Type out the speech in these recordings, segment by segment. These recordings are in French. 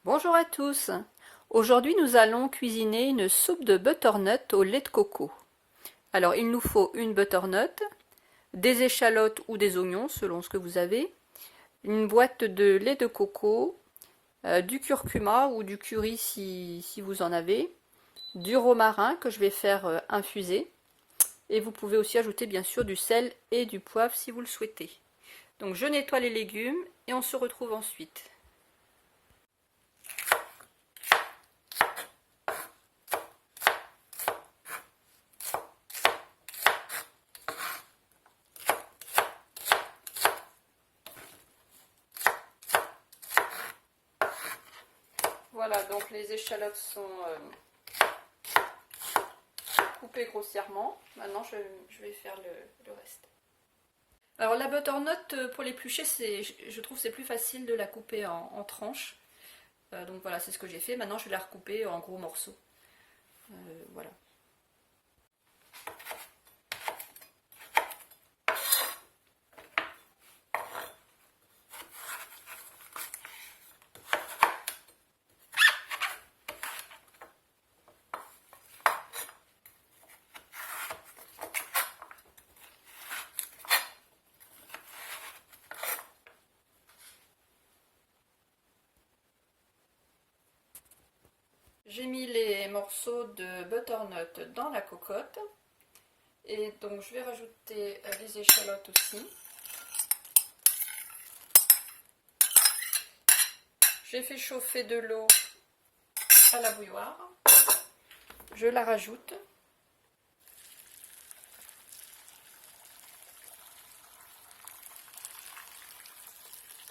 Bonjour à tous. Aujourd'hui, nous allons cuisiner une soupe de butternut au lait de coco. Alors, il nous faut une butternut, des échalotes ou des oignons selon ce que vous avez, une boîte de lait de coco, du curcuma ou du curry si vous en avez, du romarin que je vais faire infuser, et vous pouvez aussi ajouter bien sûr du sel et du poivre si vous le souhaitez. Donc, je nettoie les légumes et on se retrouve ensuite. Voilà, donc les échalotes sont coupées grossièrement. Maintenant, je vais faire le reste. Alors la butternut, pour l'éplucher, je trouve c'est plus facile de la couper en tranches. Donc voilà, c'est ce que j'ai fait. Maintenant, je vais la recouper en gros morceaux. Voilà. J'ai mis les morceaux de butternut dans la cocotte. Et donc je vais rajouter les échalotes aussi. J'ai fait chauffer de l'eau à la bouilloire. Je la rajoute.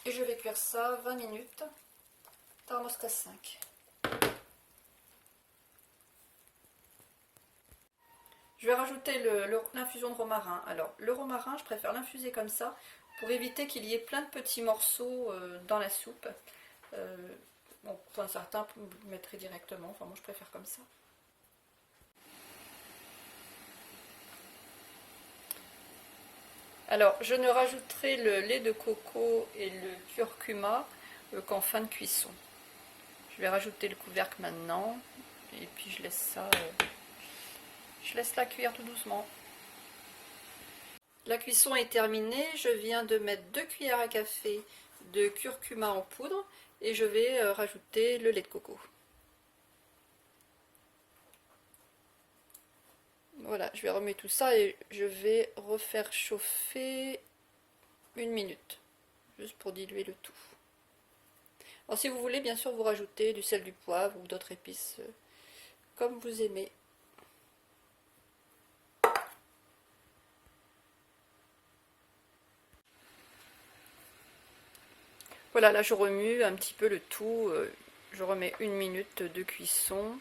Et je vais cuire ça 20 minutes. Thermostat 5. Je vais rajouter l'infusion de romarin. Alors, le romarin, je préfère l'infuser comme ça pour éviter qu'il y ait plein de petits morceaux dans la soupe. Bon, enfin, certains le mettraient directement. Enfin, moi, je préfère comme ça. Alors, je ne rajouterai le lait de coco et le curcuma qu'en fin de cuisson. Je vais rajouter le couvercle maintenant. Et puis, je laisse ça... Je laisse la cuire tout doucement. La cuisson est terminée, je viens de mettre 2 cuillères à café de curcuma en poudre et je vais rajouter le lait de coco. Voilà, je vais remettre tout ça et je vais refaire chauffer 1 minute, juste pour diluer le tout. Alors si vous voulez, bien sûr, vous rajoutez du sel, du poivre ou d'autres épices comme vous aimez. Voilà, là je remue un petit peu le tout, je remets 1 minute de cuisson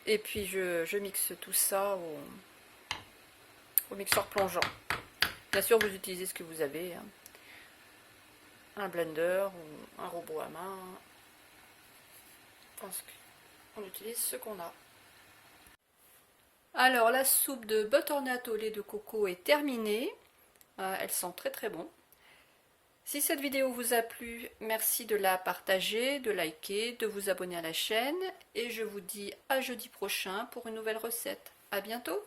et puis je mixe tout ça au mixeur plongeant. Bien sûr, vous utilisez ce que vous avez, hein. Un blender ou un robot à main. Je pense qu'on utilise ce qu'on a. Alors la soupe de butternut au lait de coco est terminée, elle sent très très bon. Si cette vidéo vous a plu, merci de la partager, de liker, de vous abonner à la chaîne et je vous dis à jeudi prochain pour une nouvelle recette. À bientôt!